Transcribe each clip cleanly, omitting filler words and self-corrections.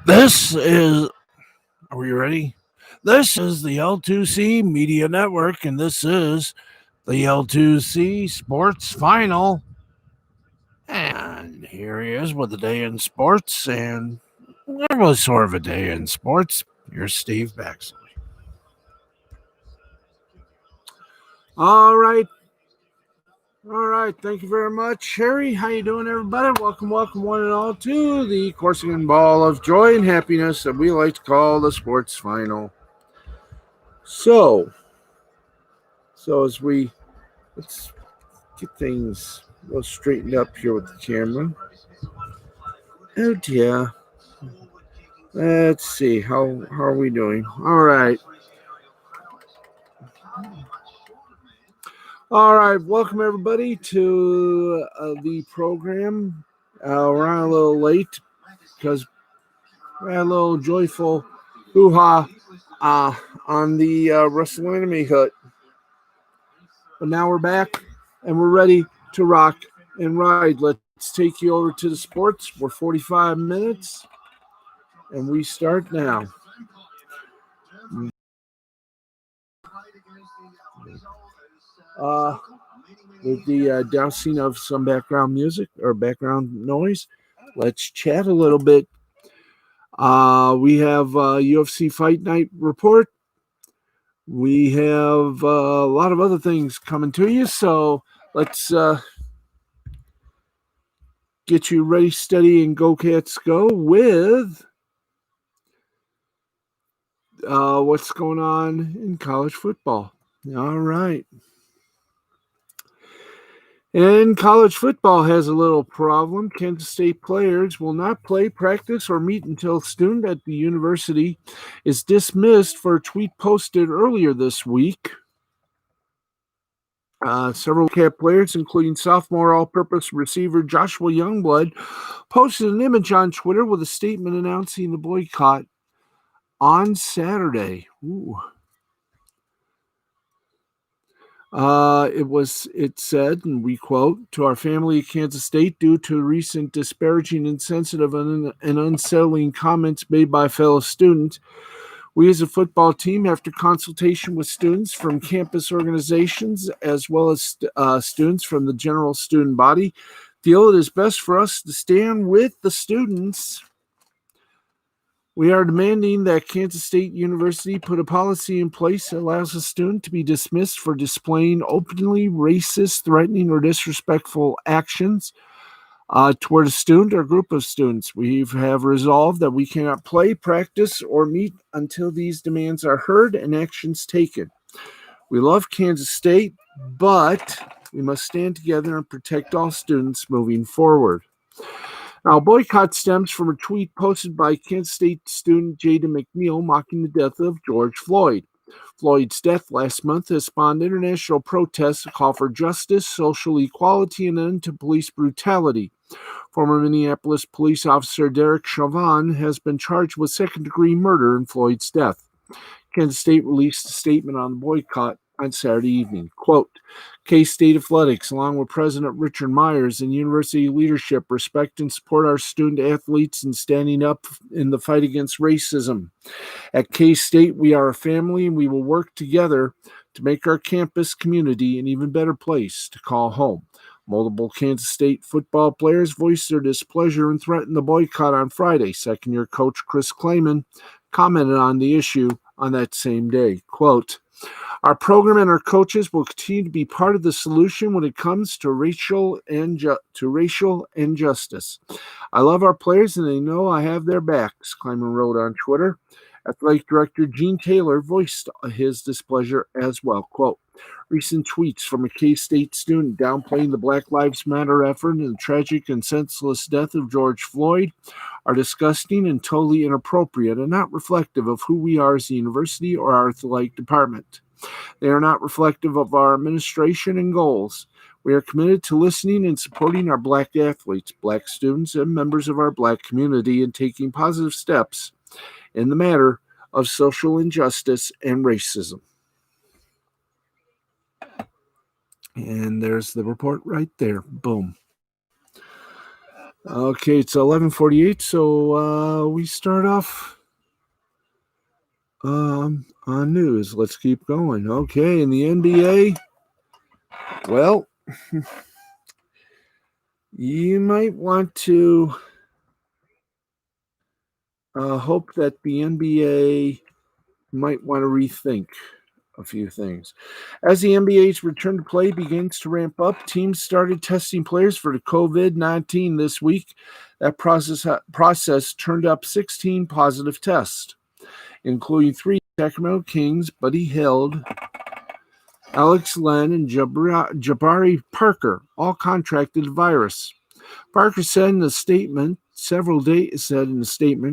This is, are we ready? This is the L2C Media Network, and this is the L2C Sports Final. And here he is with a day in sports, and there was sort of a day in sports. Here's Steve Baxley. All right. All right, thank you very much, Harry. How you doing, everybody? Welcome, one and all, to the coursing and ball of joy and happiness that we like to call the Sports Final. So as let's get things well straightened up here with the camera. Oh dear. Let's see how are we doing? All right. Welcome everybody to the program. We're on a little late because we had a little joyful hoo-ha on the Wrestle Enemy Hut. But now we're back and we're ready to rock and ride. Let's take you over to the sports. We're 45 minutes and we start now. With the dousing of some background music or background noise, let's chat a little bit. We have UFC Fight Night report. We have a lot of other things coming to you, so let's get you ready, steady, and go Cats go with what's going on in college football. All right. And college football has a little problem. Kansas State players will not play, practice, or meet until student at the university is dismissed for a tweet posted earlier this week. Several Cat players, including sophomore all-purpose receiver Joshua Youngblood, posted an image on Twitter with a statement announcing the boycott on Saturday. Ooh. It said, and we quote, "To our family at Kansas State, due to recent disparaging, insensitive, and unsettling comments made by fellow students, we as a football team, after consultation with students from campus organizations as well as students from the general student body, feel it is best for us to stand with the students. We are demanding that Kansas State University put a policy in place that allows a student to be dismissed for displaying openly racist, threatening, or disrespectful actions toward a student or group of students. We have resolved that we cannot play, practice, or meet until these demands are heard and actions taken. We love Kansas State, but we must stand together and protect all students moving forward." Now, boycott stems from a tweet posted by Kansas State student Jada McNeil mocking the death of George Floyd. Floyd's death last month has spawned international protests to call for justice, social equality, and an end to police brutality. Former Minneapolis police officer Derek Chauvin has been charged with second-degree murder in Floyd's death. Kansas State released a statement on the boycott on Saturday evening. Quote, "K-State Athletics, along with President Richard Myers and university leadership, respect and support our student athletes in standing up in the fight against racism. At K-State, we are a family and we will work together to make our campus community an even better place to call home." Multiple Kansas State football players voiced their displeasure and threatened the boycott on Friday. Second-year coach Chris Kleiman commented on the issue on that same day. Quote, "Our program and our coaches will continue to be part of the solution when it comes to racial injustice. I love our players and they know I have their backs," Kleiman wrote on Twitter. Athletic Director Gene Taylor voiced his displeasure as well. Quote, "Recent tweets from a K-State student downplaying the Black Lives Matter effort and the tragic and senseless death of George Floyd are disgusting and totally inappropriate and not reflective of who we are as a university or our athletic department. They are not reflective of our administration and goals. We are committed to listening and supporting our Black athletes, Black students, and members of our Black community and taking positive steps in the matter of social injustice and racism." And there's the report right there. Boom. Okay, it's 11:48, so we start off on news. Let's keep going. Okay, in the NBA, well, you might want to hope that the NBA might want to rethink a few things. As the NBA's return to play begins to ramp up, teams started testing players for the COVID-19 this week. That process turned up 16 positive tests, including 3 Sacramento Kings, Buddy Hield, Alex Len, and Jabari Parker, all contracted the virus. Parker said in a statement,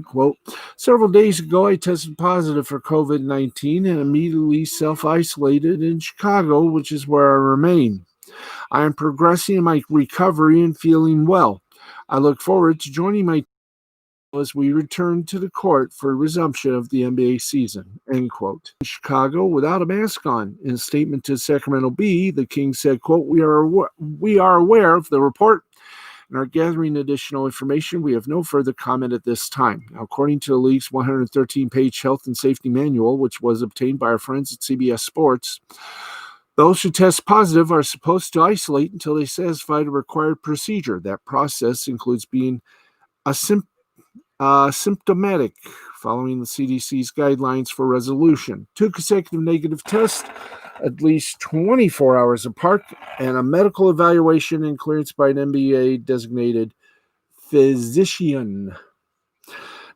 quote, several days ago I tested positive for COVID-19 and immediately self-isolated in Chicago, which is where I remain. I am progressing in my recovery and feeling well. I look forward to joining my team as we return to the court for resumption of the NBA season, end quote. In Chicago without a mask on. In a statement to Sacramento Bee, the Kings said, quote, we are aware of the report and are gathering additional information. We have no further comment at this time. Now, according to the league's 113-page health and safety manual, which was obtained by our friends at CBS Sports, those who test positive are supposed to isolate until they satisfy the required procedure. That process includes being symptomatic, following the CDC's guidelines for resolution, 2 consecutive negative tests, at least 24 hours apart, and a medical evaluation and clearance by an NBA designated physician.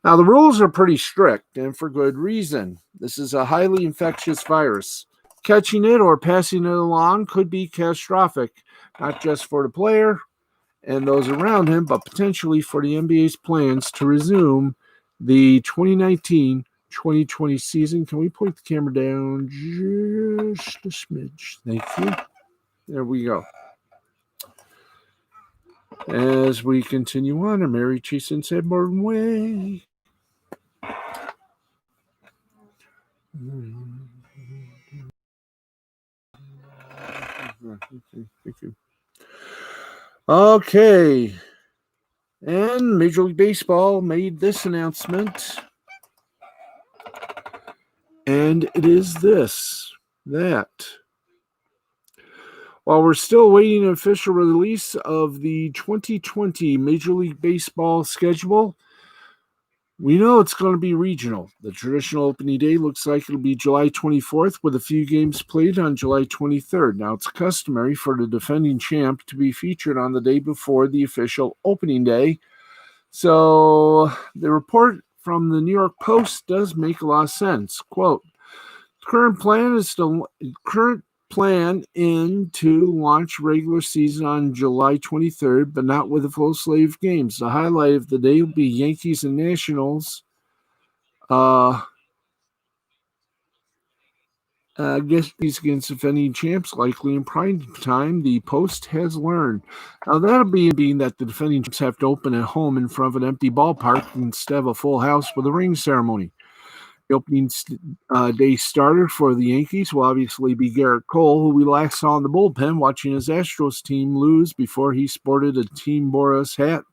Now, the rules are pretty strict, and for good reason. This is a highly infectious virus. Catching it or passing it along could be catastrophic, not just for the player and those around him, but potentially for the NBA's plans to resume the 2019-2020 season. Can we point the camera down just a smidge? Thank you. There we go. As we continue on, a Mary Chase and Sanborn Way. Thank you. Okay. And Major League Baseball made this announcement. And it is that while we're still awaiting an official release of the 2020 Major League Baseball schedule, we know it's going to be regional. The traditional opening day looks like it'll be July 24th, with a few games played on July 23rd. Now, it's customary for the defending champ to be featured on the day before the official opening day. So the report from the New York Post does make a lot of sense. Quote, current plan to launch regular season on July 23rd, but not with a full slate of games. The highlight of the day will be Yankees and Nationals. I guess these against defending champs, likely in prime time, the Post has learned. Now, that'll be being that the defending champs have to open at home in front of an empty ballpark instead of a full house with a ring ceremony. The opening day starter for the Yankees will obviously be Garrett Cole, who we last saw in the bullpen watching his Astros team lose before he sported a Team Boris hat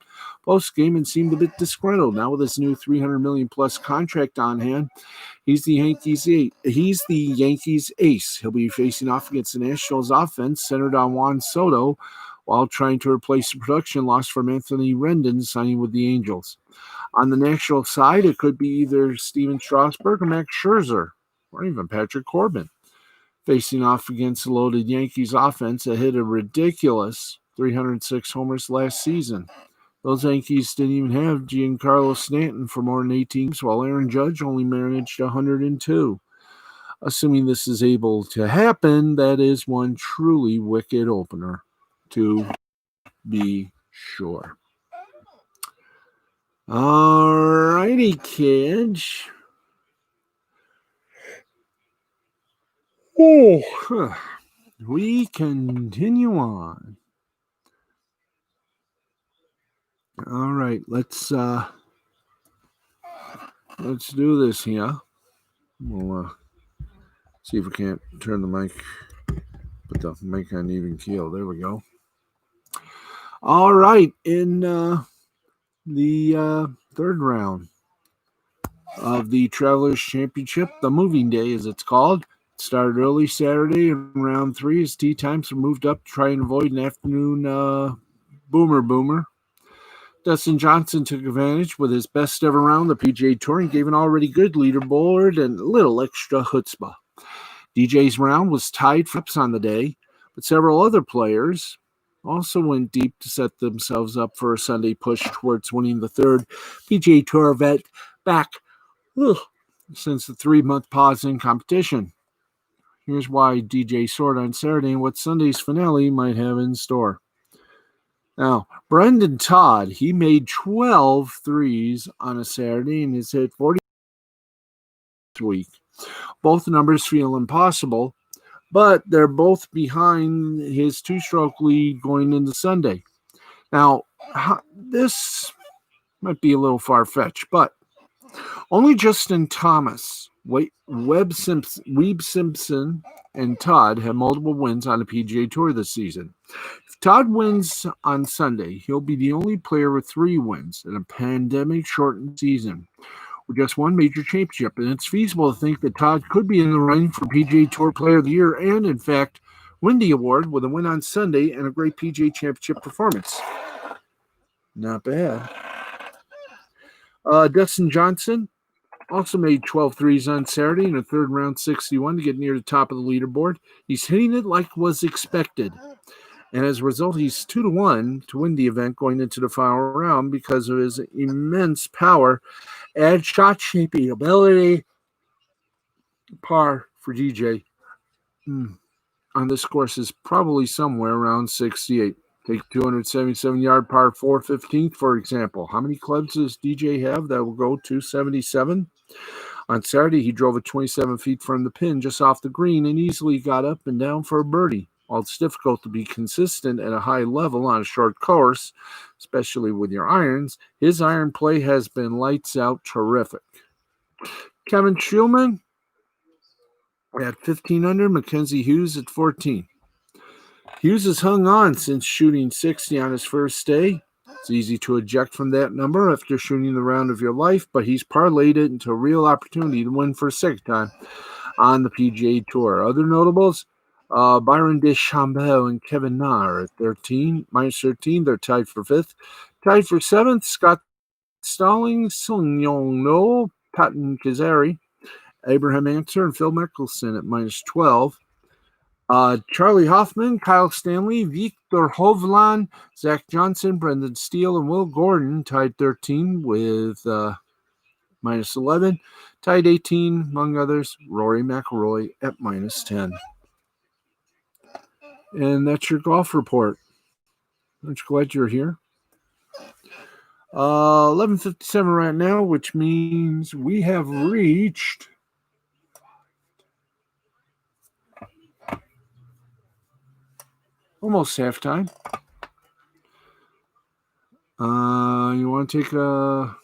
post-game and seemed a bit disgruntled. Now with his new $300 million plus contract on hand, he's the Yankees ace. He'll be facing off against the Nationals offense centered on Juan Soto while trying to replace the production loss from Anthony Rendon signing with the Angels. On the National side, it could be either Steven Strasburg or Max Scherzer, or even Patrick Corbin, facing off against the loaded Yankees offense that hit a ridiculous 306 homers last season. Those Yankees didn't even have Giancarlo Stanton for more than 18 games, while Aaron Judge only managed 102. Assuming this is able to happen, that is one truly wicked opener, to be sure. All righty, kids. Oh, we continue on. All right, let's do this here. We'll see if we can't turn the mic, put the mic on even keel. There we go. All right, in the third round of the Travelers Championship, the moving day as it's called. It started early Saturday in round 3 as tee times were moved up to try and avoid an afternoon boomer. Dustin Johnson took advantage with his best ever round of the PGA Tour and gave an already good leaderboard and a little extra chutzpah. DJ's round was tied for ups on the day, but several other players also went deep to set themselves up for a Sunday push towards winning the third PGA Tour event back since the 3-month pause in competition. Here's why DJ soared on Saturday and what Sunday's finale might have in store. Now, Brendan Todd, he made 12 threes on a Saturday and has hit 40 this week. Both numbers feel impossible, but they're both behind his 2-stroke lead going into Sunday. Now, this might be a little far-fetched, but only Justin Thomas, Webb Simpson, and Todd have multiple wins on the PGA Tour this season. If Todd wins on Sunday, he'll be the only player with 3 wins in a pandemic-shortened season with just one major championship, and it's feasible to think that Todd could be in the running for PGA Tour Player of the Year and, in fact, win the award with a win on Sunday and a great PGA Championship performance. Not bad. Dustin Johnson also made 12 threes on Saturday in a third round 61 to get near the top of the leaderboard. He's hitting it like was expected. And as a result, he's 2-1 to win the event going into the final round because of his immense power and shot shaping ability. Par for DJ on this course is probably somewhere around 68. Take 277-yard par 4 15th, for example. How many clubs does DJ have that will go 277? On Saturday, he drove it 27 feet from the pin just off the green and easily got up and down for a birdie. While it's difficult to be consistent at a high level on a short course, especially with your irons, his iron play has been lights out terrific. Kevin Shulman at 15 under, Mackenzie Hughes at 14. Hughes has hung on since shooting 60 on his first day. It's easy to eject from that number after shooting the round of your life, but he's parlayed it into a real opportunity to win for a second time on the PGA Tour. Other notables, Byron DeChambeau and Kevin Na are at minus 13. They're tied for 5th. Tied for 7th, Scott Stallings, Sung Yong No, Patton Kazari, Abraham Ancer, and Phil Mickelson at minus 12. Charlie Hoffman, Kyle Stanley, Victor Hovland, Zach Johnson, Brendan Steele, and Will Gordon tied 13 with minus 11. Tied 18, among others, Rory McIlroy at minus 10. And that's your golf report. Aren't you glad you're here? 11:57 right now, which means we have reached almost halftime. You want to take a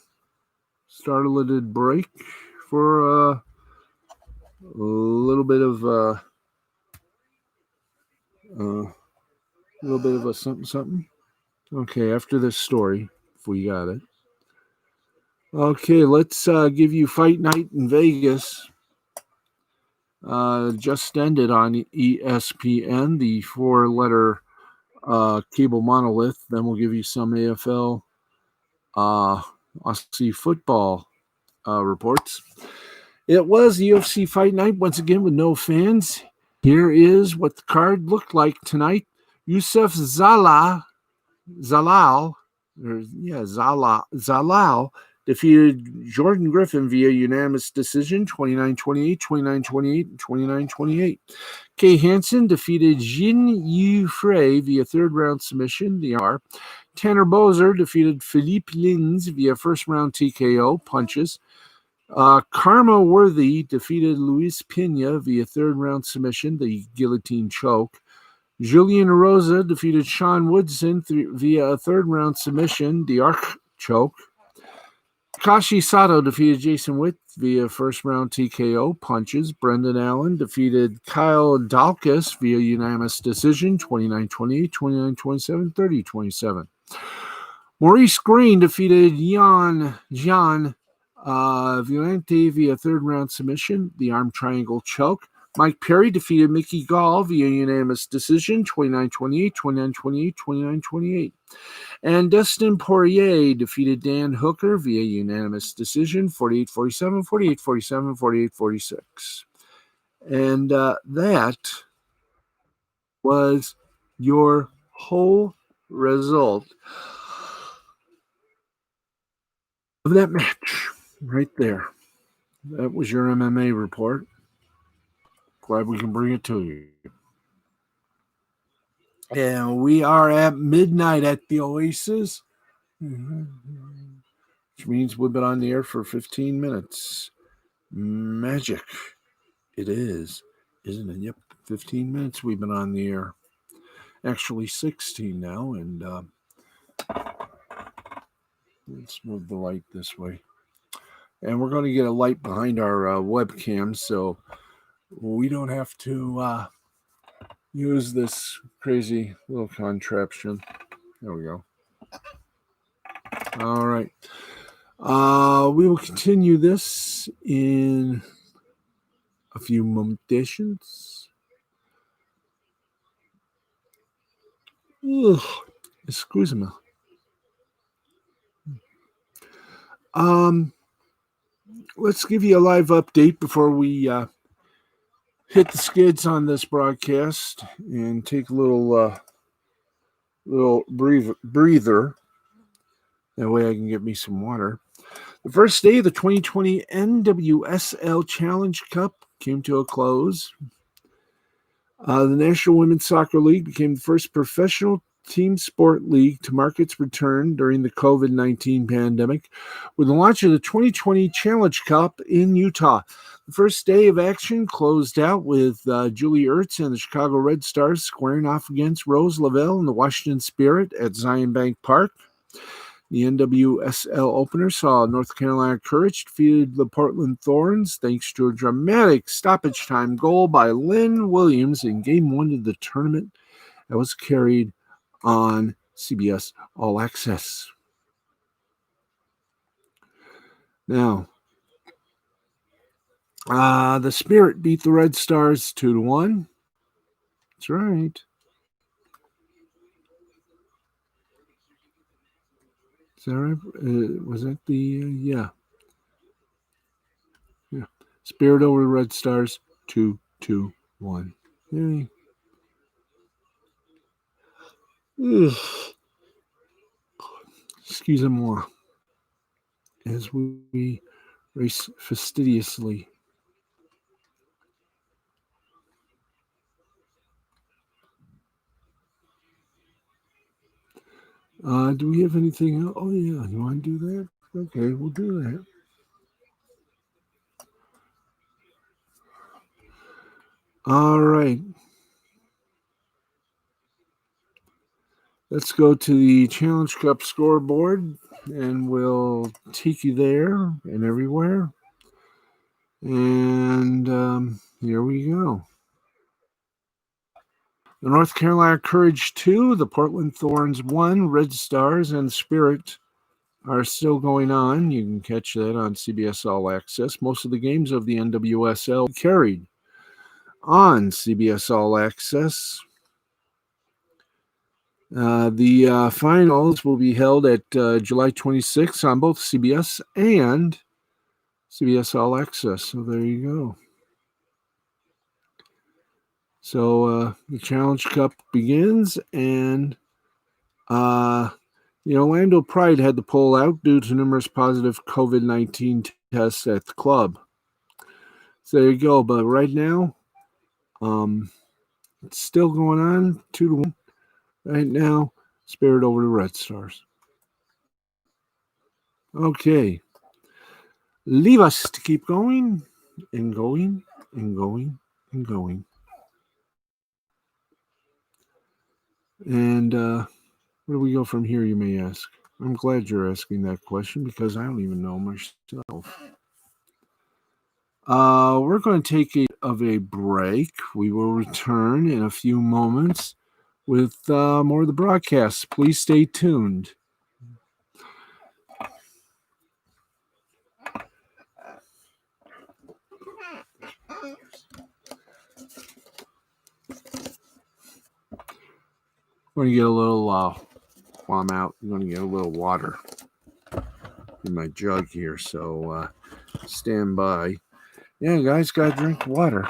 started break for a little bit of a something. Okay, after this story, if we got it. Okay, let's give you Fight Night in Vegas. Just ended on ESPN, the 4-letter cable monolith. Then we'll give you some AFL Aussie football reports. It was UFC Fight Night once again with no fans. Here is what the card looked like tonight. Youssef Zalal defeated Jordan Griffin via unanimous decision, 29-28, 29-28, and 29-28. Kay Hansen defeated Jin Yu Frey via third-round submission, the R. Tanner Boser defeated Philippe Lins via first-round TKO, punches. Karma Worthy defeated Luis Pena via third-round submission, the guillotine choke. Julian Rosa defeated Sean Woodson via a third-round submission, the arc choke. Kashi Sato defeated Jason Witt via first-round TKO, punches. Brendan Allen defeated Kyle Dalkas via unanimous decision, 29-28, 29-27, 30-27. Maurice Green defeated Gian Violente via third round submission, the arm triangle choke. Mike Perry defeated Mickey Gall via unanimous decision, 29-28, 29-28, 29-28. And Dustin Poirier defeated Dan Hooker via unanimous decision, 48-47, 48-47, 48-46. And that was your whole result of that match right there. That was your MMA report. Glad we can bring it to you. And we are at midnight at the Oasis, which means we've been on the air for 15 minutes. Magic. It is, isn't it? Yep, 15 minutes we've been on the air. Actually 16 now, and let's move the light this way. And we're going to get a light behind our webcam, so we don't have to use this crazy little contraption. There we go. All right. We will continue this in a few momentations. Excuse me. Let's give you a live update before we hit the skids on this broadcast and take a little breather. That way I can get me some water. The first day of the 2020 NWSL Challenge Cup came to a close. The National Women's Soccer League became the first professional team sport league to mark its return during the COVID-19 pandemic with the launch of the 2020 Challenge Cup in Utah. The first day of action closed out with Julie Ertz and the Chicago Red Stars squaring off against Rose Lavelle and the Washington Spirit at Zion Bank Park. The NWSL opener saw North Carolina Courage defeated the Portland Thorns thanks to a dramatic stoppage time goal by Lynn Williams in Game 1 of the tournament that was carried on CBS All Access. Now, the Spirit beat the Red Stars 2-1. That's right. Is that right? Was that the yeah? Spirit over Red Stars 2-1. Yay. Excusez-moi. As we race fastidiously. Do we have anything else? Oh, yeah. You want to do that? Okay, we'll do that. All right. Let's go to the Challenge Cup scoreboard, and we'll take you there and everywhere. And here we go. The North Carolina Courage 2, the Portland Thorns 1, Red Stars and Spirit are still going on. You can catch that on CBS All Access. Most of the games of the NWSL carried on CBS All Access. The finals will be held at July 26th on both CBS and CBS All Access. So there you go. So the Challenge Cup begins, and the Orlando Pride had to pull out due to numerous positive COVID-19 tests at the club. So there you go. But right now, it's still going on 2-1. Right now, Spirit over the Red Stars. Okay. Leave us to keep going and going and going and going. And where do we go from here, you may ask? I'm glad you're asking that question because I don't even know myself. We're going to take a break. We will return in a few moments with more of the broadcasts. Please stay tuned. going to get a little, while I'm out, I'm going to get a little water in my jug here. So stand by. Yeah, guys, got to drink water.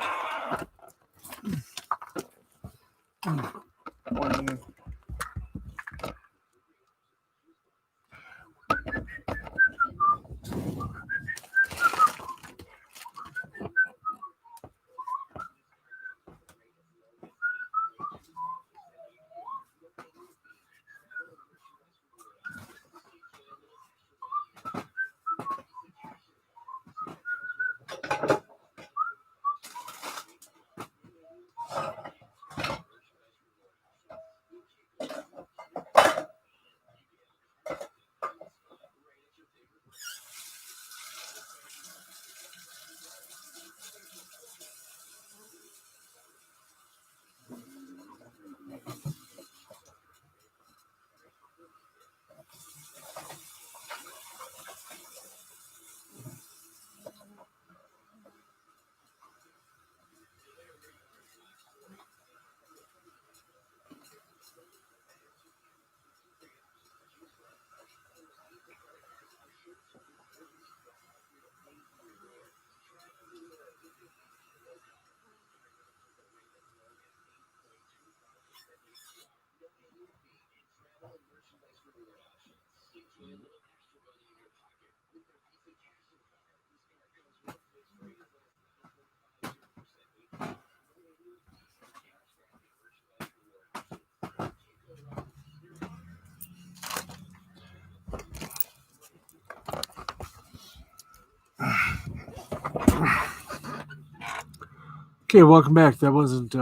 Okay, welcome back. That wasn't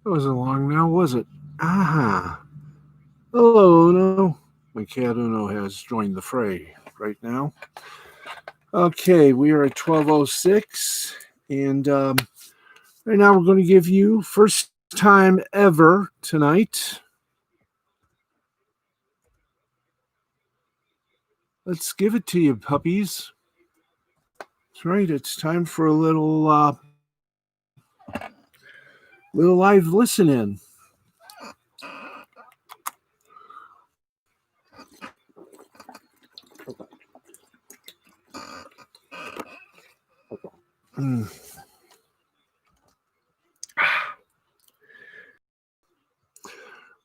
long now, was it? Aha. Hello, Uno. My cat Uno has joined the fray right now. Okay, we are at 12:06, and right now we're going to give you first time ever tonight. Let's give it to you, puppies. That's right. It's time for a little live listen in.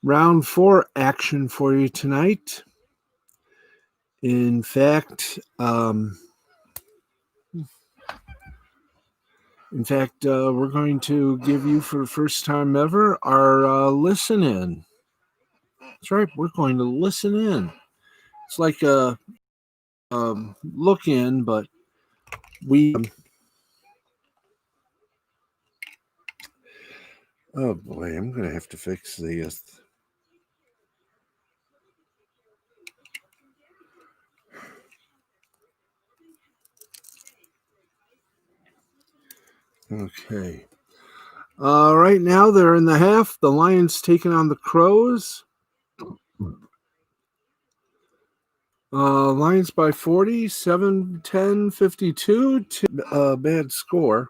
Round 4 action for you tonight. In fact, we're going to give you, for the first time ever, our listen in. That's right. We're going to listen in. It's like a look in, but we. Oh boy, I'm going to have to fix this. Okay. Right now they're in the half. The Lions taking on the Crows. Lions by 40, 7-10, 52. Bad score.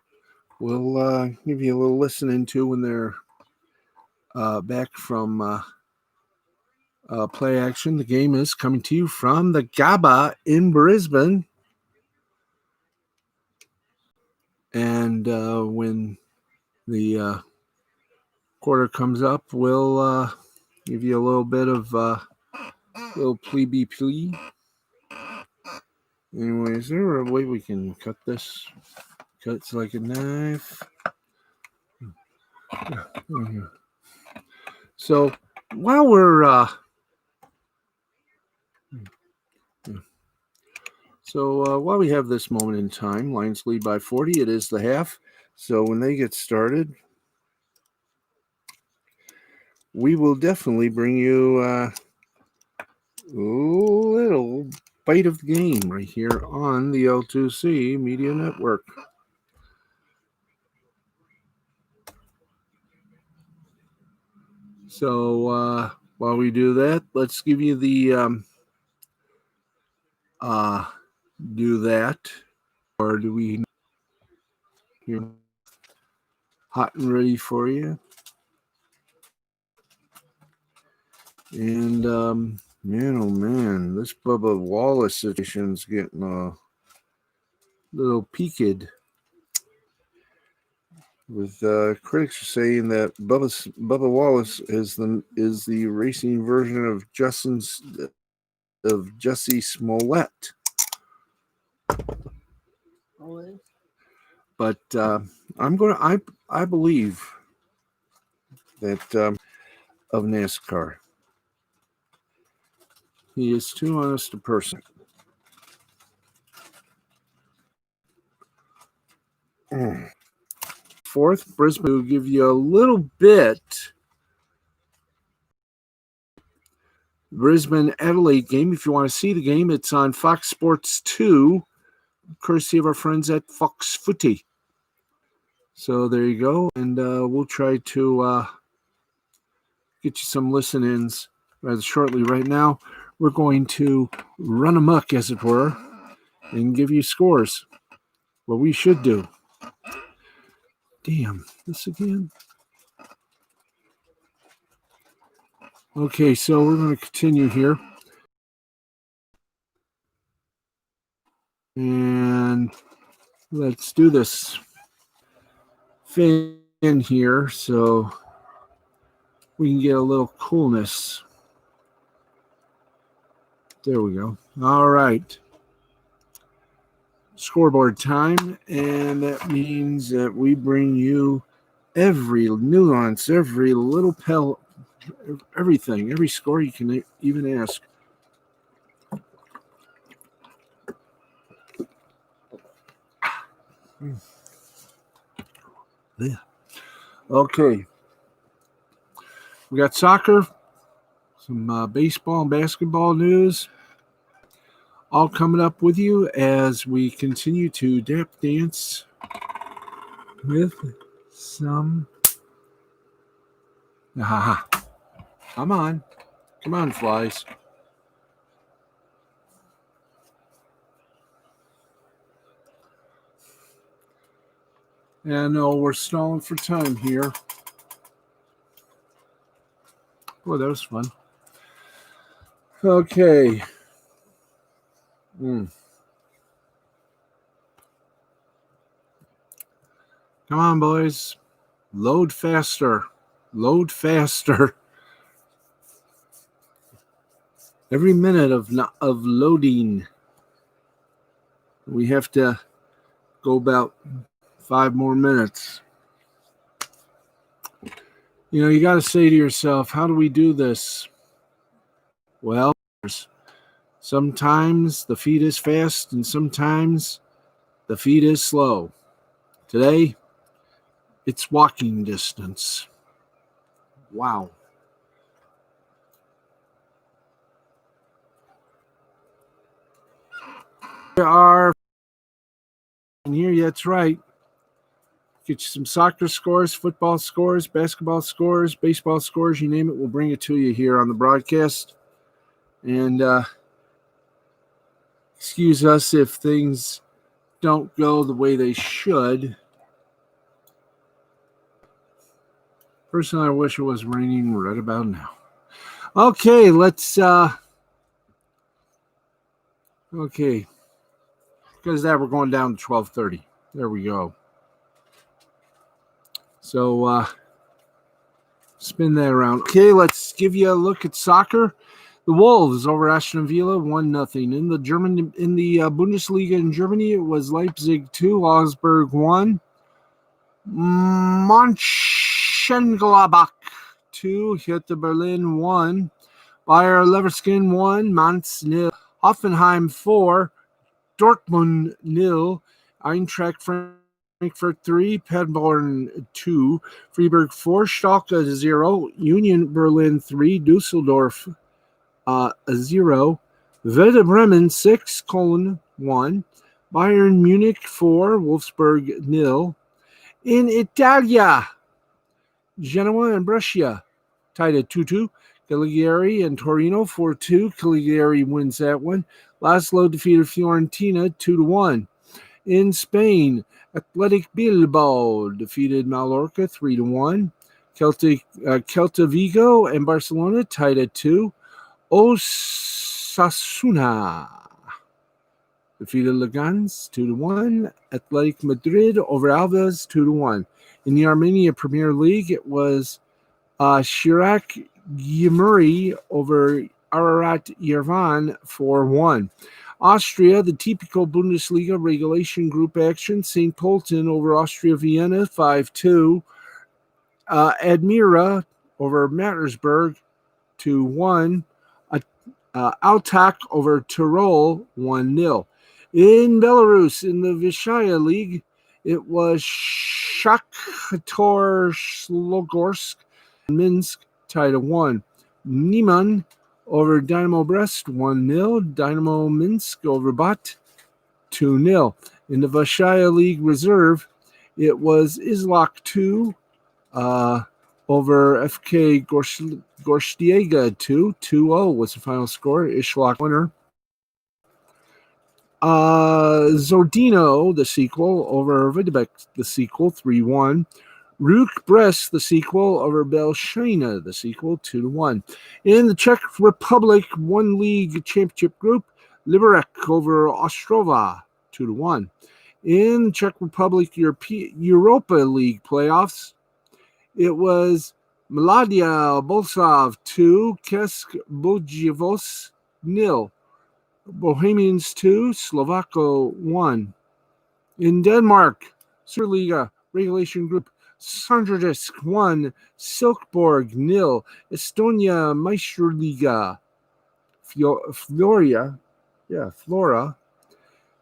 We'll give you a little listening to when they're back from play action. The game is coming to you from the GABA in Brisbane. And when the quarter comes up, we'll give you a little bit of little plea. Anyway, is there a way we can cut this? Cuts like a knife. So while we're while we have this moment in time, Lions lead by 40. It is the half. So when they get started, we will definitely bring you a little bite of the game right here on the L2C Media Network. So while we do that, let's give you the do that, or do we here hot and ready for you? And man, oh man, this Bubba Wallace situation's getting a little peaked. With critics saying that Bubba Wallace is the racing version of Jussie Smollett. But I believe that of NASCAR. He is too honest a person. Fourth, Brisbane will give you a little bit. Brisbane Adelaide game. If you want to see the game, it's on Fox Sports 2, courtesy of our friends at Fox Footy. So there you go, and we'll try to get you some listen-ins rather shortly. Right now, we're going to run amok, as it were, and give you scores. What we should do. Damn, this again. Okay, so we're going to continue here. And let's do this. Fan here so we can get a little coolness. There we go. All right. Scoreboard time, and that means that we bring you every nuance, every little everything, every score you can even ask. Yeah. Okay. We got soccer, some baseball and basketball news, all coming up with you as we continue to dance with some. Come on, flies. And no, we're stalling for time here. Boy, that was fun. Okay. Come on, boys. Load faster. Load faster. Every minute of loading, we have to go about 5 more minutes. You know, you got to say to yourself, how do we do this? Well, sometimes the feed is fast and sometimes the feed is slow. Today, it's walking distance. Wow. There are in here, yeah, that's right. Get you some soccer scores, football scores, basketball scores, baseball scores, you name it, we'll bring it to you here on the broadcast. And excuse us if things don't go the way they should. Personally, I wish it was raining right about now. Okay, let's okay. Because that we're going down to 12:30. There we go. So spin that around. Okay, let's give you a look at soccer. The Wolves over Aston Villa 1-0. In the Bundesliga in Germany, it was Leipzig 2, Augsburg 1, Mönchengladbach 2, Hertha Berlin 1, Bayer Leverkusen 1, Mainz 0, Hoffenheim 4, Dortmund 0, Eintracht Frankfurt 3, Paderborn 2, Freiburg 4, Schalke 0, Union Berlin 3, Dusseldorf 0, Werder Bremen 6, Cologne 1, Bayern Munich 4, Wolfsburg 0. In Italia, Genoa and Brescia tied at 2-2. Cagliari and Torino 4-2. Cagliari wins that one. Laszlo defeated Fiorentina 2-1. In Spain, Athletic Bilbao defeated Mallorca 3-1. Celta Vigo and Barcelona tied at 2. Osasuna defeated Leganés 2-1. Athletic Madrid over Alves 2-1. In the Armenia Premier League, it was Shirak Gyumri over Ararat Yerevan 4-1. Austria, the typical Bundesliga regulation group action, St. Pölten over Austria Vienna 5-2. Admira over Mattersburg 2-1. Altak over Tyrol 1-0. In Belarus, in the Vysshaya League, it was Shakhtar Slogorsk and Minsk tied at 1. Nieman over Dynamo Brest 1-0. Dynamo Minsk over Bat 2-0. In the Vysshaya League Reserve, it was Islak 2 over FK Gorstiega 2-0 was the final score. Islak winner. Zordino, the sequel, over Videbek, the sequel, 3-1. Ruk Brest, the sequel, over Belshina, the sequel, 2-1. In the Czech Republic One League Championship Group, Liberec over Ostrava, 2-1. In the Czech Republic Europa League playoffs, it was Mladia Bolsov 2, Kesk Bojivos 0. Bohemians 2, Slovako 1. In Denmark, Superliga Regulation Group, Sanderdisk 1, Silkeborg 0. Estonia Meisterliga, Flora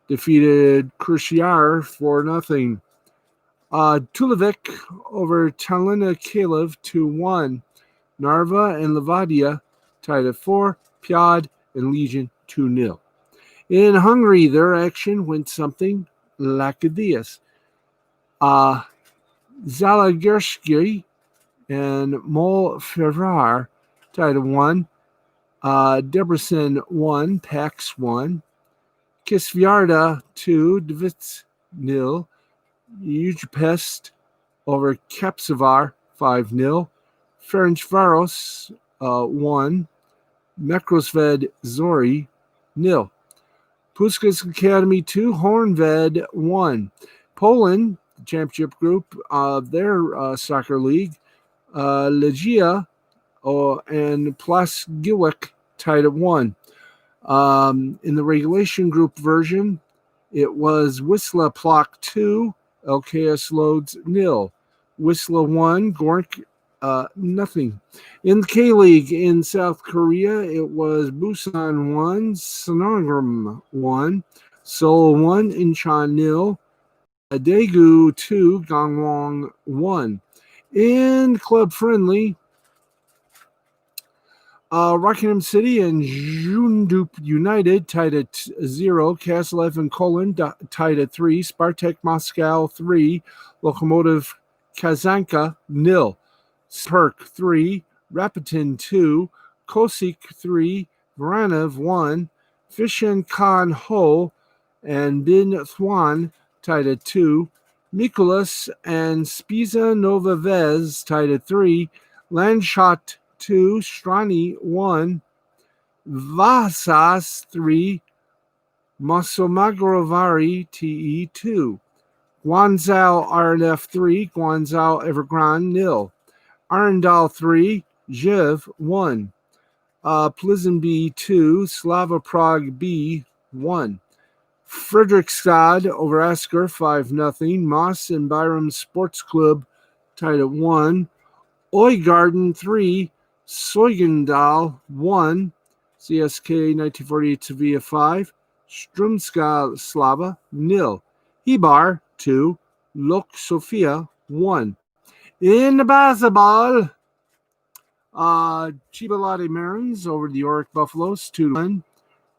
defeated Krasnodar 4-0. Tulevik over Tallinna Kalev 2-1. Narva and Levadia tied at 4. Piad and Legion 2-0. In Hungary, their action went something like this. Zalaegerszegi and Mol Ferrar tied at 1. Debrecen 1, Pax 1. Kisvárda 2, Dvitz 0. Ujpest over Kapsavar 5-0. Ferencváros 1. Mekrosved Zori 0. Puskás Academy 2, Hornved 1. Poland, the championship group of their soccer league, Legia and Plasgiwik tied at 1. In the regulation group version, it was Wisla Plock 2, LKS Loads 0. Wisla 1, Gork 0. In the K-League in South Korea, it was Busan 1, Sonogram 1, Seoul 1, Incheon 0, Daegu 2, Gangwon 1. In Club Friendly, Rockingham City and Joondalup United tied at 0. Kaselev and Kolin tied at 3. Spartak Moscow 3. Lokomotiv Kazanka 0. Perk 3. Rapitin 2. Kosik 3. Varanov 1. Fishin Khan Ho and Bin Thuan tied at 2. Mikulas and Spiza Nova Vez tied at 3. Landshot 2, Strani 1, Vasas 3, Masomagrovari TE 2, Guangzhou RNF 3, Guangzhou Evergrande 0, Arendal 3, Jiv 1, Plisenby 2, Slava Prague B 1, Fredrikstad over Asker 5-0, Moss and Byram Sports Club tied at 1, Oygarden 3, Soigendal 1, CSK 1948 Sevilla 5, Strumska Slava 0, Ibar 2, Lok Sofia 1. In the basketball, Chibalate Marins over the York Buffaloes 2-1.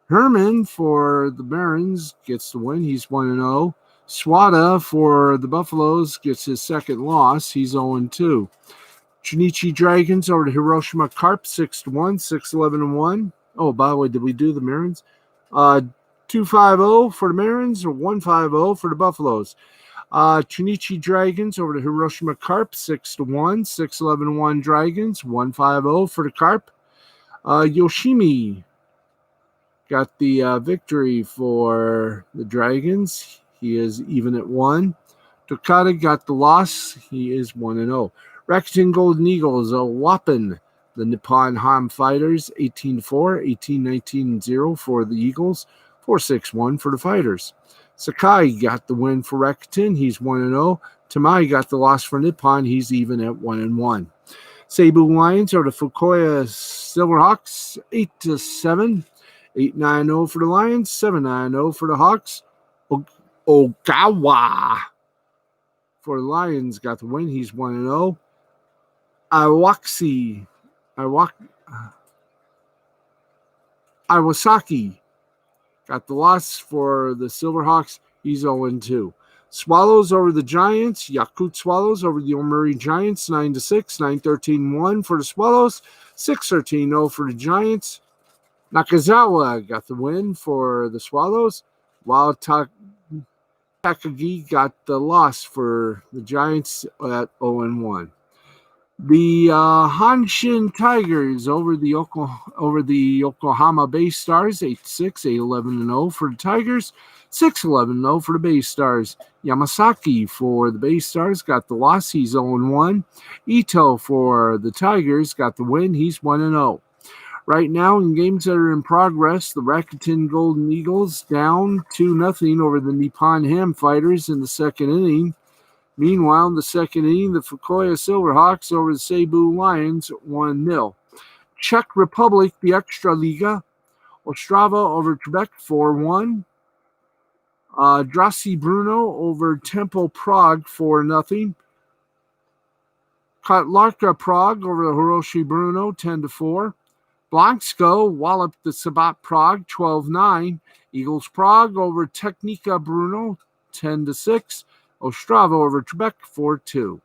Herman for the Barons gets the win. He's 1-0. Swada for the Buffaloes gets his second loss. He's 0-2. Chunichi Dragons over to Hiroshima Carp 6-1, 6-11-1. Oh, by the way, did we do the Marins? 250 for the Mariners, 150 for the Buffaloes. Chunichi Dragons over the Hiroshima Carp, 6-1, 6-11-1 Dragons, 150 for the Carp. Yoshimi got the victory for the Dragons. He is even at 1. Tokata got the loss. He is 1-0. Rakuten Golden Eagles, a whopping the Nippon Ham Fighters, 18-4, 18-19-0 for the Eagles, 4-6-1 for the Fighters. Sakai got the win for Rakuten. He's 1-0. Tamai got the loss for Nippon. He's even at 1-1. Seibu Lions are the Fukuoka Silverhawks, 8-7, 8-9-0 for the Lions, 7-9-0 for the Hawks. Ogawa for the Lions got the win. He's 1-0. Iwasaki got the loss for the Silverhawks. He's 0-2. Swallows over the Giants. Yakult Swallows over the Yomiuri Giants, 9-6, 9-13-1 for the Swallows, 6-13-0 for the Giants. Nakazawa got the win for the Swallows, while Takagi got the loss for the Giants at 0-1. The Hanshin Tigers over the Yokohama Bay Stars, 8-6, 8-11-0 for the Tigers, 6-11-0 for the Bay Stars. Yamasaki for the Bay Stars got the loss. He's 0-1. Ito for the Tigers got the win. He's 1-0. Right now, in games that are in progress, the Rakuten Golden Eagles down 2-0 over the Nippon Ham Fighters in the second inning. Meanwhile, in the second inning, the Fukuoka Silverhawks over the Seibu Lions, 1-0. Czech Republic, the Extraliga, Ostrava over Trebek, 4-1. Drasi Bruno over Tempo Prague, 4-0. Kotlarka Prague over the Hiroshi Bruno, 10-4. Blansko walloped the Sabat Prague, 12-9. Eagles Prague over Technika Bruno, 10-6. Ostrava over Trebek, 4-2.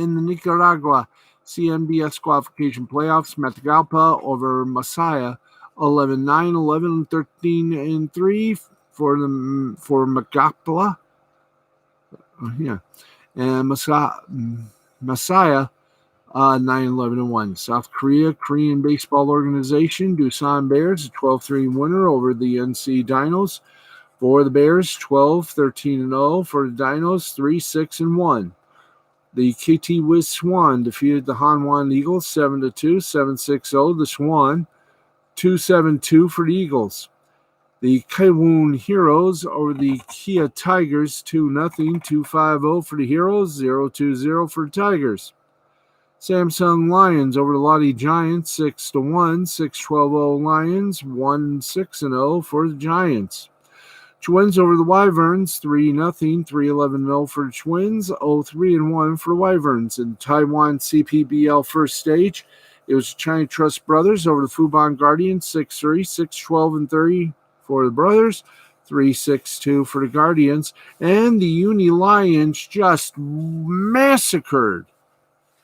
In the Nicaragua CMBS qualification playoffs, Matagalpa over Masaya, 11-9, 11-13-3 for Macapla. And Masaya, 9-11-1. South Korea Korean Baseball Organization, Doosan Bears, a 12-3 winner over the NC Dinos. For the Bears, 12-13-0. For the Dinos, 3-6-1. The KT Wiz Swan defeated the Hanwhan Eagles 7-2, 7-6-0. The Swan, 2-7-2 for the Eagles. The Kaiwoon Heroes over the Kia Tigers, 2-0, 2-5-0 for the Heroes, 0-2-0 for the Tigers. Samsung Lions over the Lottie Giants, 6-1, 6-12-0 Lions, 1-6-0 for the Giants. Twins over the Wyverns, 3-0, 3-11-0 for the Twins, 0-3-1 for the Wyverns. In Taiwan CPBL first stage, it was the China Trust Brothers over the Fubon Guardians, 6-3, 6-12-3 for the Brothers, 3-6-2 for the Guardians. And the Uni Lions just massacred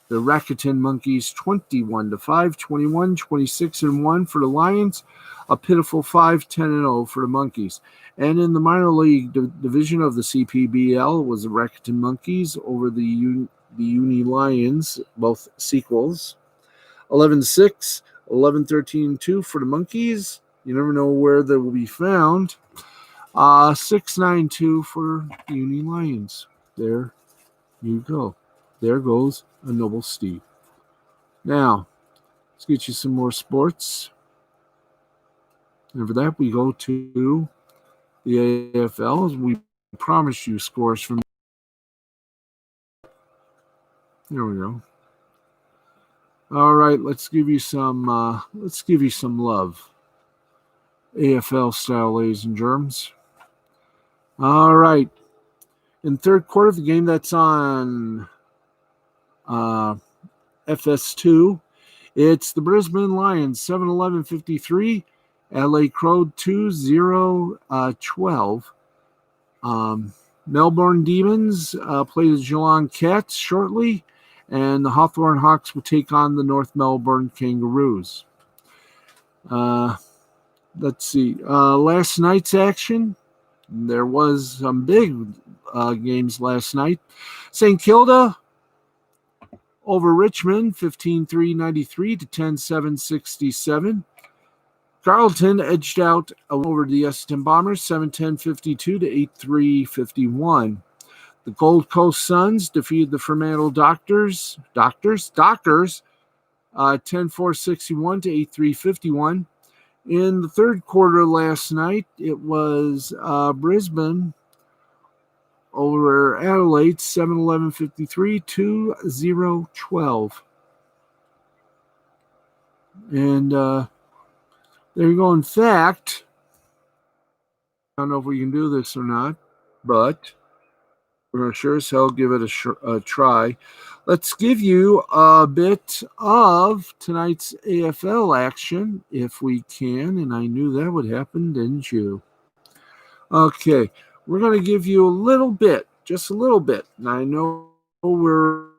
the Rakuten Monkeys, 21-5, 21-26-1 for the Lions, a pitiful 5-10-0 for the Monkeys. And in the minor league division of the CPBL was the Rakuten Monkeys over the Uni Lions, both sequels, 11-6, 11-13-2 for the Monkeys. You never know where they will be found. 6-9-2 for the Uni Lions. There you go. There goes a noble steed. Now, let's get you some more sports. And for that, we go to the AFL, as we promised you scores from. There we go. All right, let's give you some love. AFL style, ladies and germs. All right. In third quarter of the game that's on FS2, it's the Brisbane Lions 7-11-53, LA Crow 2-0-12. Melbourne Demons play the Geelong Cats shortly, and the Hawthorn Hawks will take on the North Melbourne Kangaroos. let's see. Last night's action. There was some big games last night. St. Kilda over Richmond, 15-3-93 to 10-7-67. Carleton edged out over the Eston Bombers, 7-10-52 to 8-3-51. The Gold Coast Suns defeated the Fremantle Dockers, 10-4-61 to 8-3-51. In the third quarter last night, it was Brisbane over Adelaide, 7-11-53 to 0-12. And there you go. In fact, I don't know if we can do this or not, but we're going to sure as hell give it a try. Let's give you a bit of tonight's AFL action, if we can. And I knew that would happen, didn't you? Okay, we're going to give you a little bit, just a little bit. And I know we're...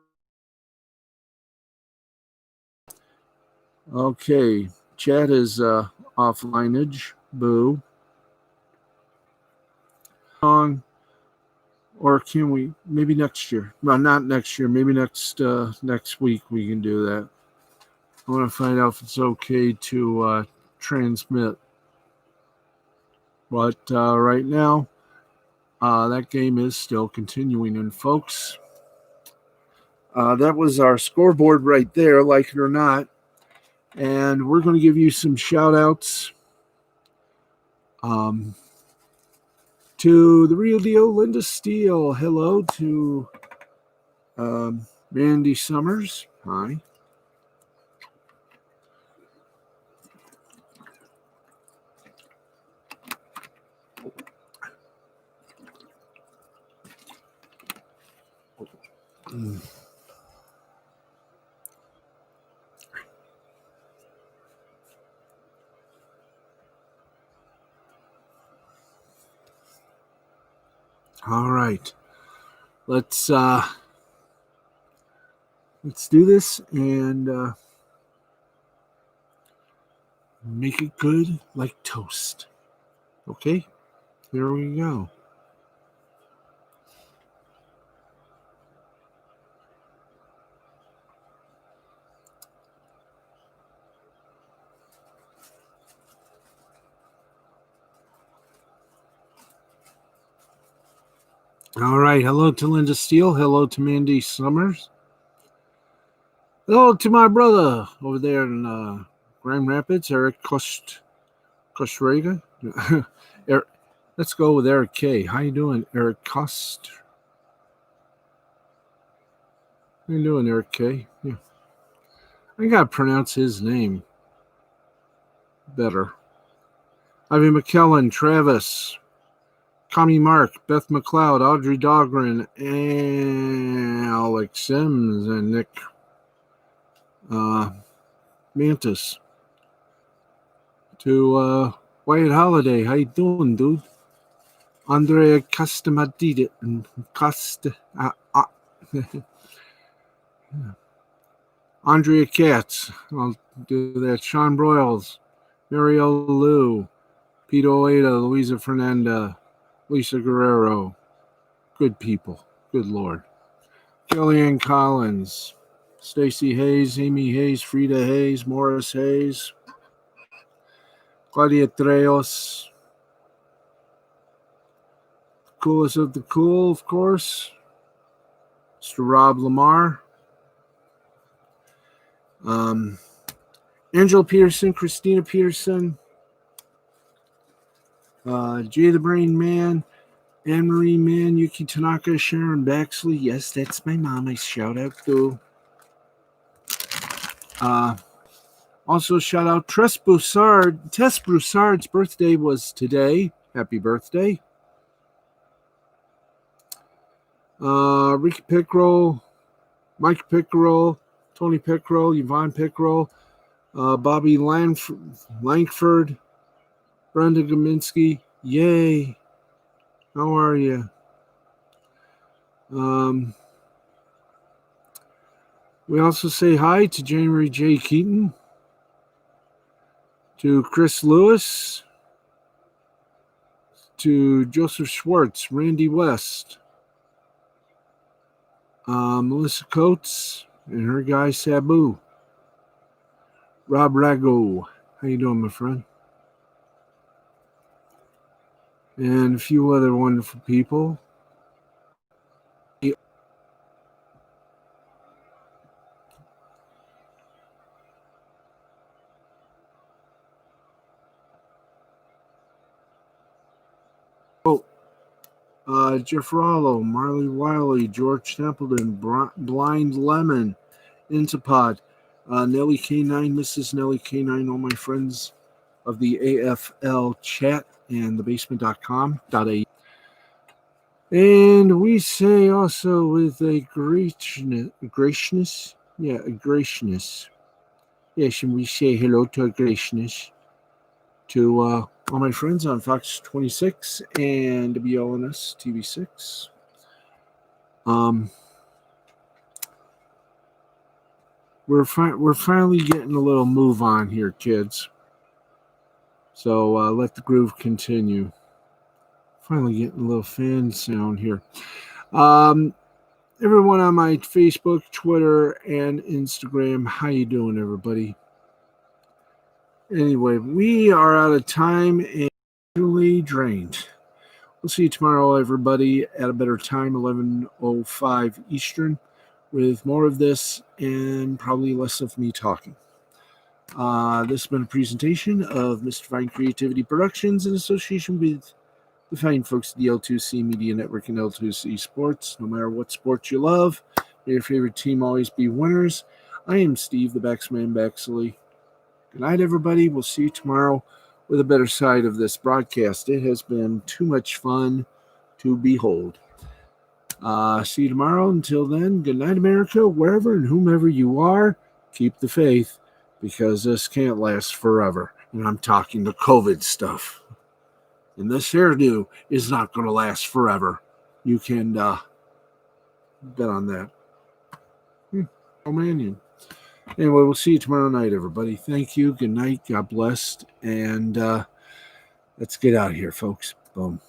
Okay, chat is offlineage. Boo. Or can we? Maybe next year. Well, not next year. Maybe next week we can do that. I want to find out if it's okay to transmit. But right now, that game is still continuing. And folks, that was our scoreboard right there, like it or not. And we're going to give you some shout outs to the real deal, Linda Steele. Hello to Mandy Summers. Hi. All right, let's do this and make it good like toast. Okay, here we go. All right, hello to Linda Steele. Hello to Mandy Summers. Hello to my brother over there in Grand Rapids, Eric Kostrega. Let's go with Eric K. How you doing, Eric Cost? How you doing, Eric K? Yeah, I gotta pronounce his name better. Ivy McKellen, Travis, Connie Mark, Beth McLeod, Audrey Dahlgren, and Alex Sims, and Nick Mantis. To Wyatt Holiday, how you doing, dude? Andrea Castamadida and Andrea Katz. I'll do that. Sean Broyles, Mariel Lou, Pete Oeda, Luisa Fernanda, Lisa Guerrero. Good people. Good Lord. Kellyanne Collins, Stacy Hayes, Amy Hayes, Frida Hayes, Morris Hayes, Claudia Treos, coolest of the cool, of course, Mr. Rob Lamar, Angela Peterson, Christina Peterson, Jay the Brain Man, Anne-Marie Mann, Yuki Tanaka, Sharon Baxley. Yes, that's my mom. I shout out to. Also, shout out Tess Broussard. Tess Broussard's birthday was today. Happy birthday. Ricky Pickrell, Mike Pickrell, Tony Pickrell, Yvonne Pickrell, Bobby Langford, Brenda Gominski. Yay. How are you? We also say hi to January J. Keaton, to Chris Lewis, to Joseph Schwartz, Randy West, Melissa Coates, and her guy Sabu. Rob Rago, how you doing, my friend? And a few other wonderful people. Jeff Rollo, Marley Wiley, George Templeton, Blind Lemon, Intipod, Nelly K9, Mrs. Nelly K9, all my friends of the AFL chat and thebasement.com.au. And we say also with a graciousness. Yes, and we say hello to a graciousness to all my friends on Fox 26 and WLNS TV6. We're finally getting a little move on here, kids. So let the groove continue. Finally getting a little fan sound here. Everyone on my Facebook, Twitter, and Instagram, how you doing, everybody? Anyway, we are out of time and truly drained. We'll see you tomorrow, everybody, at a better time, 11:05 Eastern, with more of this and probably less of me talking. This has been a presentation of Mr. Fine Creativity Productions in association with the fine folks at the L2C Media Network and L2C Sports. No matter what sports you love, may your favorite team always be winners. I am Steve, the Backsman Baxley. Good night, everybody. We'll see you tomorrow with a better side of this broadcast. It has been too much fun to behold. See you tomorrow. Until then, good night, America. Wherever and whomever you are, keep the faith, because this can't last forever. And I'm talking the COVID stuff. And this hairdo is not going to last forever. You can bet on that. Oh, man. Anyway, we'll see you tomorrow night, everybody. Thank you. Good night. God bless. And let's get out of here, folks. Boom.